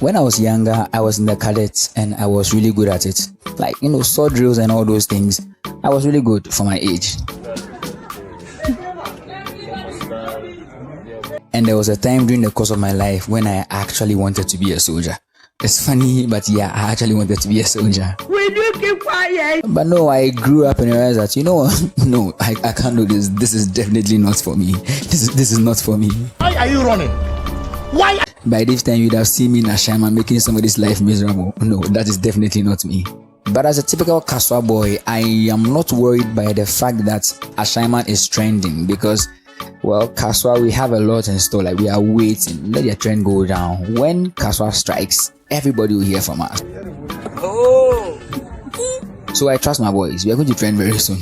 When I was younger, I was in the cadets and I was really good at it. Like, sword drills and all those things. I was really good for my age. And there was a time during the course of my life when I actually wanted to be a soldier. It's funny, but yeah, I actually wanted to be a soldier. Will you keep quiet? But no, I grew up and realized that, no, I can't do this. This is definitely not for me. This is not for me. Why are you running? Why? By this time, you'd have seen me in Ashaiman making somebody's life miserable. No, that is definitely not me. But as a typical Kaswa boy, I am not worried by the fact that Ashaiman is trending because, well, Kaswa, we have a lot in store. Like, we are waiting. Let your trend go down. When Kaswa strikes, everybody will hear from us. Oh! So I trust my boys. We are going to trend very soon.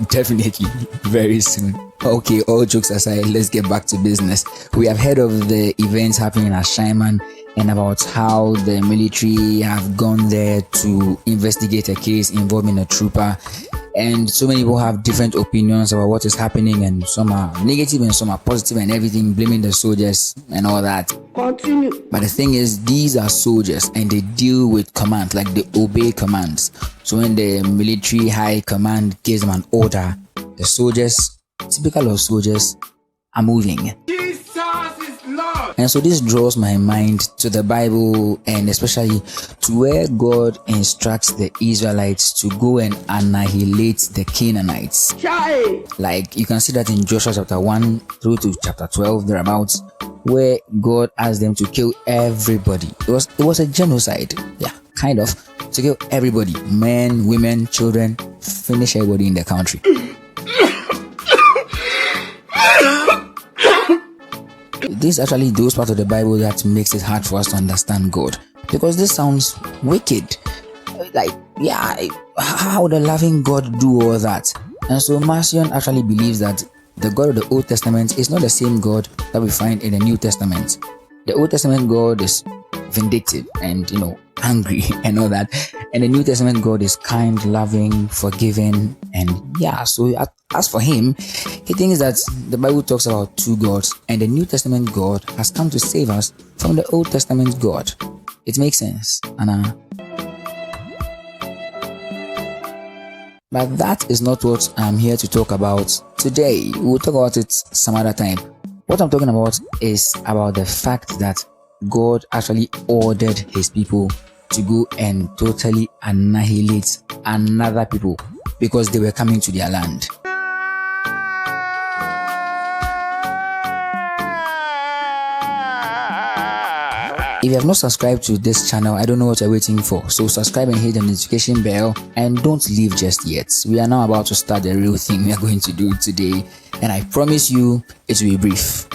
Definitely, very soon. Okay, all jokes aside, let's get back to business. We have heard of the events happening in Ashaiman and about how the military have gone there to investigate a case involving a trooper. And so many people have different opinions about what is happening, and some are negative and some are positive and everything, blaming the soldiers and all that. Continue. But the thing is, these are soldiers and they deal with commands, like they obey commands. So when the military high command gives them an order, the soldiers, typical of soldiers, are moving. And so this draws my mind to the Bible, and especially to where God instructs the Israelites to go and annihilate the Canaanites. Like, you can see that in Joshua chapter 1 through to chapter 12, thereabouts, where God asked them to kill everybody. It was a genocide, yeah, kind of, to kill everybody, men, women, children, finish everybody in the country. This is actually those parts of the Bible that makes it hard for us to understand God, because this sounds wicked. Like, yeah, how would a loving God do all that? And so Marcion actually believes that the God of the Old Testament is not the same God that we find in the New Testament. The Old Testament God is vindictive and, angry and all that. And the New Testament God is kind, loving, forgiving, and yeah, so as for him, he thinks that the Bible talks about two gods, and the New Testament God has come to save us from the Old Testament God. It makes sense, Anna. But that is not what I'm here to talk about today. We'll talk about it some other time. What I'm talking about is about the fact that God actually ordered his people to go and totally annihilate another people because they were coming to their land. If you have not subscribed to this channel, I don't know what you're waiting for. So subscribe and hit the notification bell, and don't leave just yet. We are now about to start the real thing we are going to do today, and I promise you it will be brief.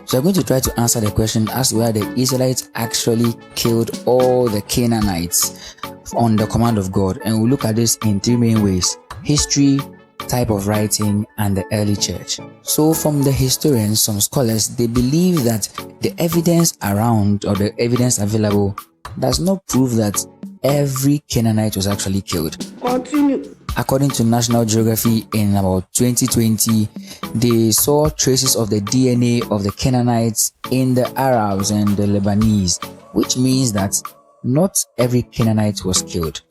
So I'm going to try to answer the question as to whether the Israelites actually killed all the Canaanites on the command of God, and we'll look at this in three main ways: history, type of writing, and the early church. So from the historians, some scholars, they believe that the evidence around, or the evidence available, does not prove that every Canaanite was actually killed. Continue. According to National Geography, in about 2020, they saw traces of the DNA of the Canaanites in the Arabs and the Lebanese, which means that not every Canaanite was killed.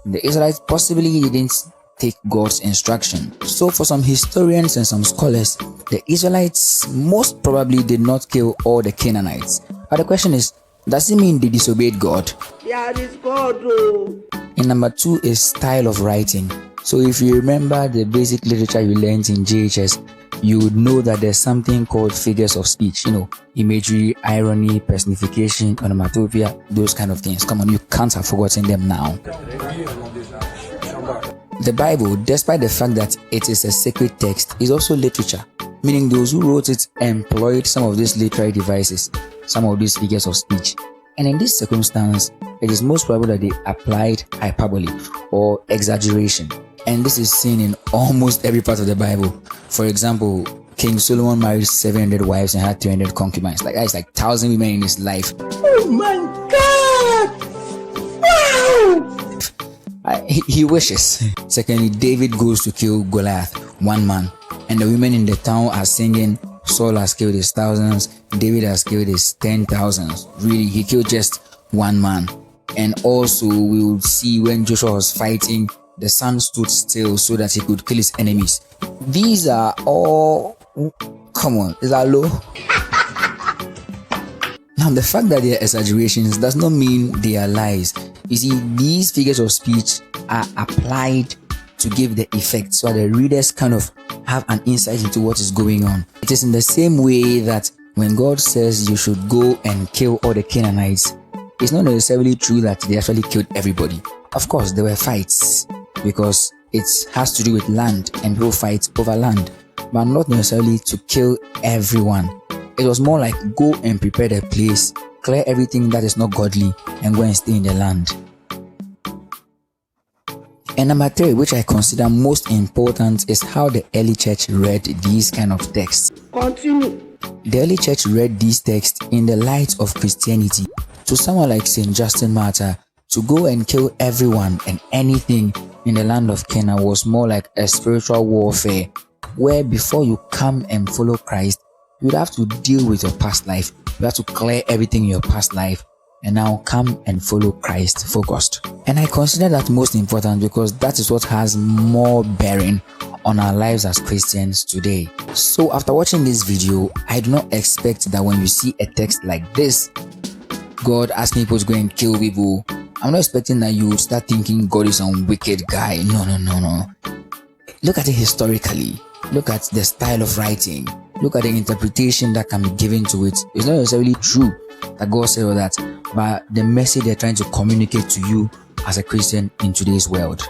The Israelites possibly didn't take God's instruction. So for some historians and some scholars, the Israelites most probably did not kill all the Canaanites. But the question is, does it mean they disobeyed God? Yeah, it's God. Oh. And number two is style of writing. So if you remember the basic literature you learned in JHS, you would know that there's something called figures of speech, imagery, irony, personification, onomatopoeia, those kind of things. Come on, you can't have forgotten them now. The Bible, despite the fact that it is a sacred text, is also literature, meaning those who wrote it employed some of these literary devices, some of these figures of speech. And in this circumstance, it is most probable that they applied hyperbole or exaggeration. And this is seen in almost every part of the Bible. For example, King Solomon married 700 wives and had 300 concubines. Like, that's like 1,000 women in his life. Oh my God! Wow! He wishes. Secondly, David goes to kill Goliath, one man, and the women in the town are singing, Saul has killed his thousands, David has killed his 10,000s. Really, he killed just one man. And also, we will see when Joshua was fighting, the sun stood still so that he could kill his enemies. These are all... Come on, is that low? Now, the fact that they are exaggerations does not mean they are lies. You see, these figures of speech are applied to give the effect so that the readers kind of have an insight into what is going on. It is in the same way that when God says you should go and kill all the Canaanites, it's not necessarily true that they actually killed everybody. Of course, there were fights because it has to do with land and people fight over land, but not necessarily to kill everyone. It was more like go and prepare the place, clear everything that is not godly, and go and stay in the land. And number 3, which I consider most important, is how the early church read these kind of texts. Continue. The early church read these texts in the light of Christianity. To someone like St. Justin Martyr, to go and kill everyone and anything in the land of Canaan was more like a spiritual warfare, where before you come and follow Christ, you would have to deal with your past life. You have to clear everything in your past life and now come and follow Christ focused. And I consider that most important because that is what has more bearing on our lives as Christians today. So after watching this video, I do not expect that when you see a text like this, God asking people to go and kill people, I'm not expecting that you would start thinking God is some wicked guy. No. Look at it historically. Look at the style of writing. Look at the interpretation that can be given to it. It's not necessarily true that God said all that, but the message they're trying to communicate to you as a Christian in today's world.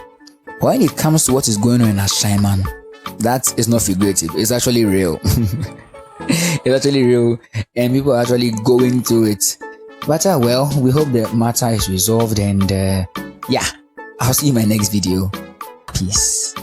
When it comes to what is going on in Ashaiman, that is not figurative. It's actually real. It's actually real, and people are actually going through it. But well, we hope the matter is resolved, and yeah, I'll see you in my next video. Peace.